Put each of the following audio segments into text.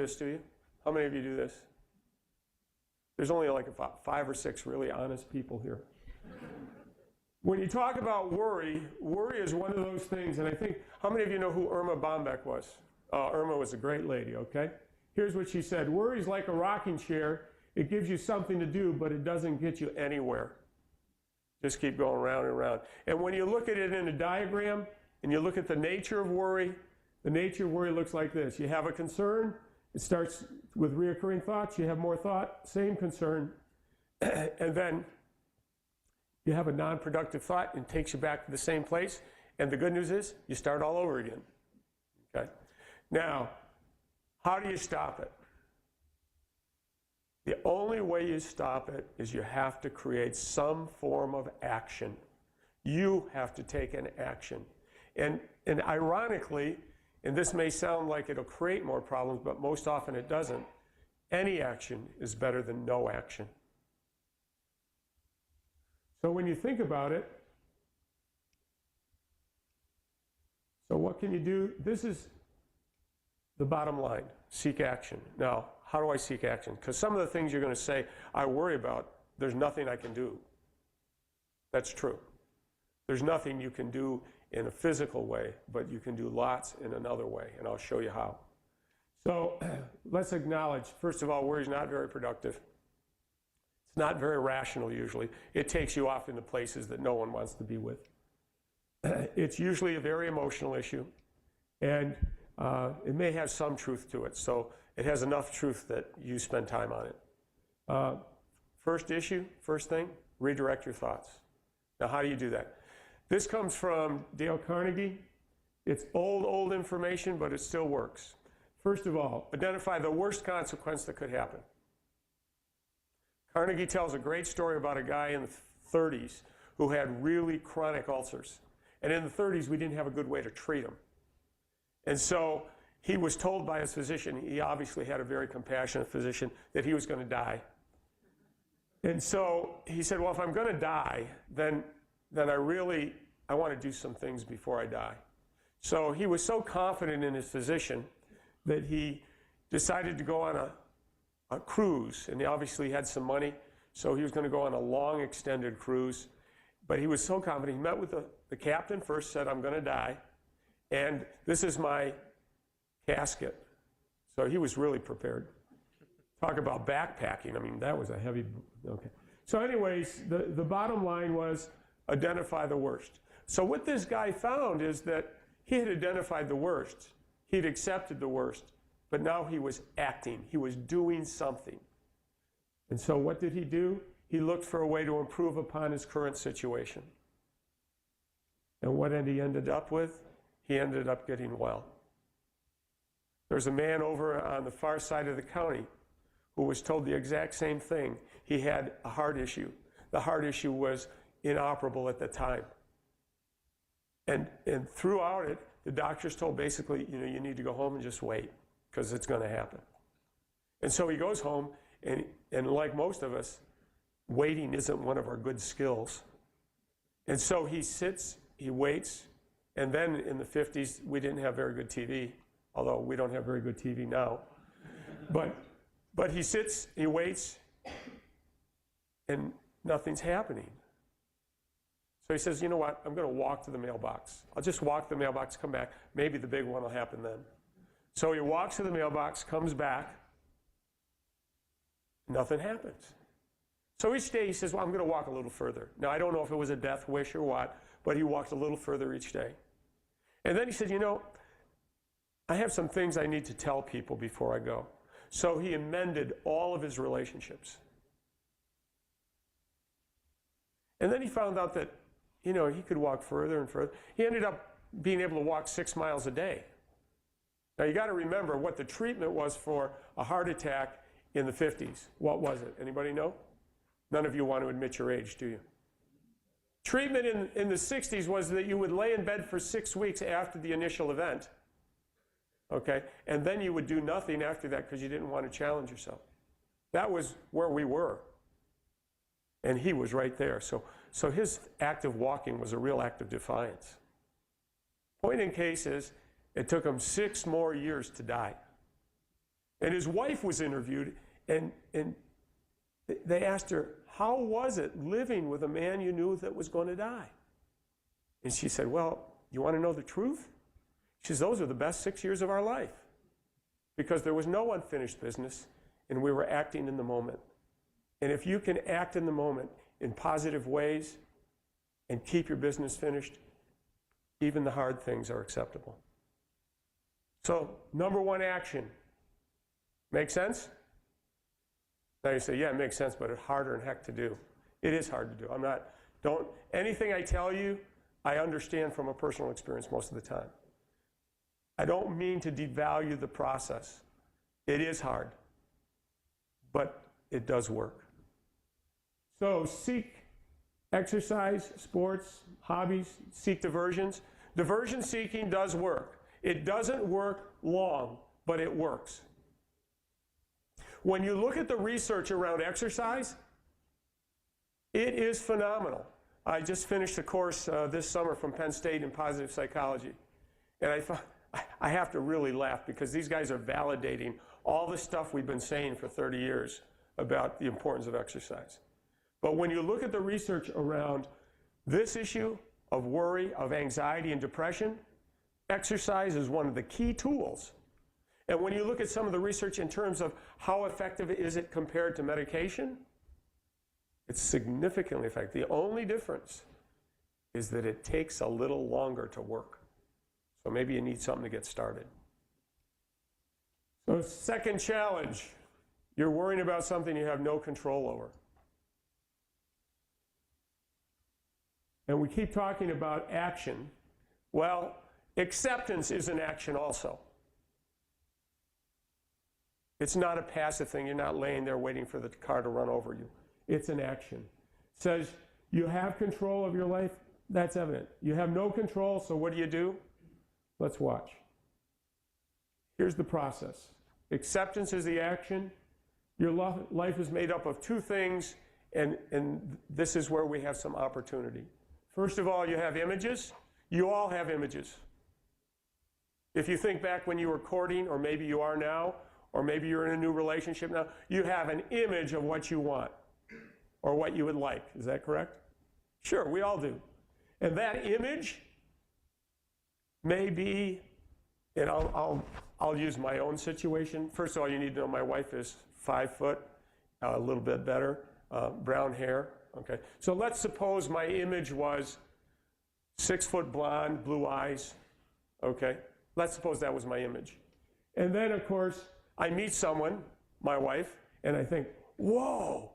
this, do you? How many of you do this? There's only like about 5 or 6 really honest people here. When you talk about worry, worry is one of those things, and I think, how many of you know who Irma Bombeck was? Irma was a great lady, okay? Here's what she said: worry is like a rocking chair. It gives you something to do, but it doesn't get you anywhere. Just keep going round and round. And when you look at it in a diagram, and you look at the nature of worry, the nature of worry looks like this. You have a concern. It starts with reoccurring thoughts. You have more thought, same concern, and then you have a non-productive thought and it takes you back to the same place. And the good news is you start all over again. Okay? Now, how do you stop it? The only way you stop it is you have to create some form of action. You have to take an action. And ironically, and this may sound like it'll create more problems, but most often it doesn't, any action is better than no action. So when you think about it, so what can you do? This is the bottom line: seek action. Now, how do I seek action? Because some of the things you're going to say I worry about, there's nothing I can do. That's true. There's nothing you can do in a physical way, but you can do lots in another way, and I'll show you how. So let's acknowledge, first of all, worry is not very productive. It's not very rational usually. It takes you off into places that no one wants to be with. It's usually a very emotional issue, and it may have some truth to it. So it has enough truth that you spend time on it. First thing, redirect your thoughts. Now, how do you do that? This comes from Dale Carnegie. It's old information, but it still works. First of all, identify the worst consequence that could happen. Carnegie tells a great story about a guy in the 30s who had really chronic ulcers. And in the 30s, we didn't have a good way to treat them. And so he was told by his physician, he obviously had a very compassionate physician, that he was going to die. And so he said, well, if I'm going to die, then I want to do some things before I die. So he was so confident in his physician that he decided to go on a cruise, and he obviously had some money, so he was going to go on a long extended cruise. But he was so confident, he met with the captain first, said, I'm going to die, and this is my casket. So he was really prepared. Talk about backpacking. I mean, that was a heavy, okay. So anyways, the bottom line was identify the worst. So what this guy found is that he had identified the worst. He'd accepted the worst, but now he was acting. He was doing something. And so what did he do? He looked for a way to improve upon his current situation. And what he ended up with? He ended up getting well. There's a man over on the far side of the county who was told the exact same thing. He had a heart issue. The heart issue was inoperable at the time. And throughout it, the doctors told basically, you need to go home and just wait, because it's going to happen. And so he goes home, and like most of us, waiting isn't one of our good skills. And so he sits, he waits, and then in the 50s, we didn't have very good TV, although we don't have very good TV now. But he sits, he waits, and nothing's happening. So he says, you know what, I'm going to walk to the mailbox. I'll just walk to the mailbox, come back. Maybe the big one will happen then. So he walks to the mailbox, comes back, nothing happens. So each day he says, well, I'm going to walk a little further. Now, I don't know if it was a death wish or what, but he walked a little further each day. And then he said, I have some things I need to tell people before I go. So he amended all of his relationships. And then he found out that, he could walk further and further. He ended up being able to walk 6 miles a day. Now, you got to remember what the treatment was for a heart attack in the 50s. What was it? Anybody know? None of you want to admit your age, do you? Treatment in the 60s was that you would lay in bed for 6 weeks after the initial event. Okay? And then you would do nothing after that because you didn't want to challenge yourself. That was where we were. And he was right there. So his act of walking was a real act of defiance. Point in case is, it took him 6 more years to die. And his wife was interviewed, and they asked her, how was it living with a man you knew that was going to die? And she said, well, you want to know the truth? She says, those are the best 6 years of our life, because there was no unfinished business, and we were acting in the moment. And if you can act in the moment in positive ways and keep your business finished, even the hard things are acceptable. So, number one, action. Make sense? Now you say, yeah, it makes sense, but it's harder than heck to do. It is hard to do. Anything I tell you, I understand from a personal experience most of the time. I don't mean to devalue the process. It is hard, but it does work. So seek exercise, sports, hobbies, seek diversions. Diversion seeking does work. It doesn't work long, but it works. When you look at the research around exercise, it is phenomenal. I just finished a course this summer from Penn State in positive psychology. And I have to really laugh because these guys are validating all the stuff we've been saying for 30 years about the importance of exercise. But when you look at the research around this issue of worry, of anxiety and depression, exercise is one of the key tools. And when you look at some of the research in terms of how effective is it compared to medication, it's significantly effective. The only difference is that it takes a little longer to work. So maybe you need something to get started. So second challenge, you're worrying about something you have no control over. And we keep talking about action. Well, acceptance is an action also. It's not a passive thing. You're not laying there waiting for the car to run over you. It's an action. It says you have control of your life. That's evident. You have no control, so what do? Let's watch. Here's the process. Acceptance is the action. Your life is made up of two things, and this is where we have some opportunity. First of all, you have images. You all have images. If you think back when you were courting, or maybe you are now, or maybe you're in a new relationship now, you have an image of what you want or what you would like. Is that correct? Sure, we all do. And that image may be, and I'll use my own situation. First of all, you need to know my wife is 5 foot, a little bit better, brown hair. Okay, so let's suppose my image was 6 foot blonde, blue eyes. Okay, let's suppose that was my image. And then, of course, I meet someone, my wife, and I think, whoa,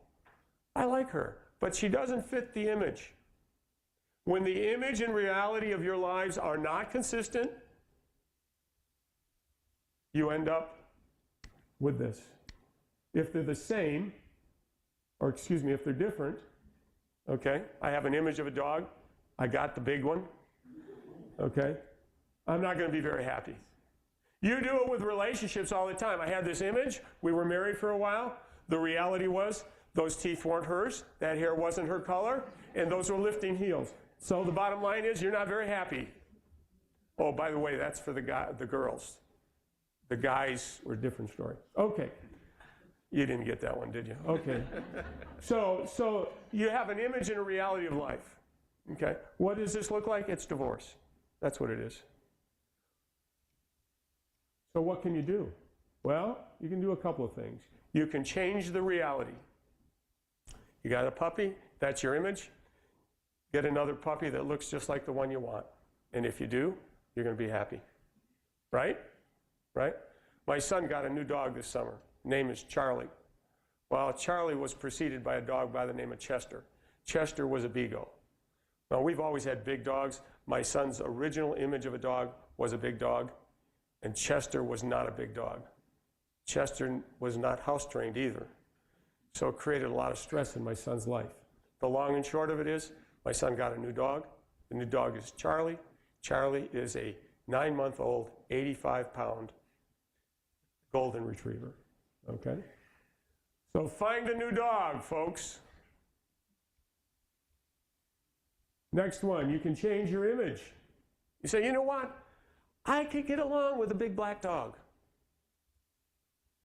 I like her, but she doesn't fit the image. When the image and reality of your lives are not consistent, you end up with this. If they're the same, or excuse me, if they're different, okay, I have an image of a dog, I got the big one, okay, I'm not going to be very happy. You do it with relationships all the time. I had this image, we were married for a while, the reality was those teeth weren't hers, that hair wasn't her color, and those were lifting heels. So the bottom line is you're not very happy. Oh, by the way, that's for the girls. The guys were a different story. Okay. You didn't get that one, did you? Okay. So you have an image and a reality of life. Okay. What does this look like? It's divorce. That's what it is. So what can you do? Well, you can do a couple of things. You can change the reality. You got a puppy, that's your image. Get another puppy that looks just like the one you want. And if you do, you're going to be happy. Right? Right? My son got a new dog this summer. Name is Charlie. Well, Charlie was preceded by a dog by the name of Chester. Chester was a beagle. Now, we've always had big dogs. My son's original image of a dog was a big dog, and Chester was not a big dog. Chester was not house-trained either. So it created a lot of stress in my son's life. The long and short of it is, my son got a new dog. The new dog is Charlie. Charlie is a 9-month-old, 85-pound golden retriever. Okay? So find a new dog, folks. Next one, you can change your image. You say, you know what? I could get along with a big black dog.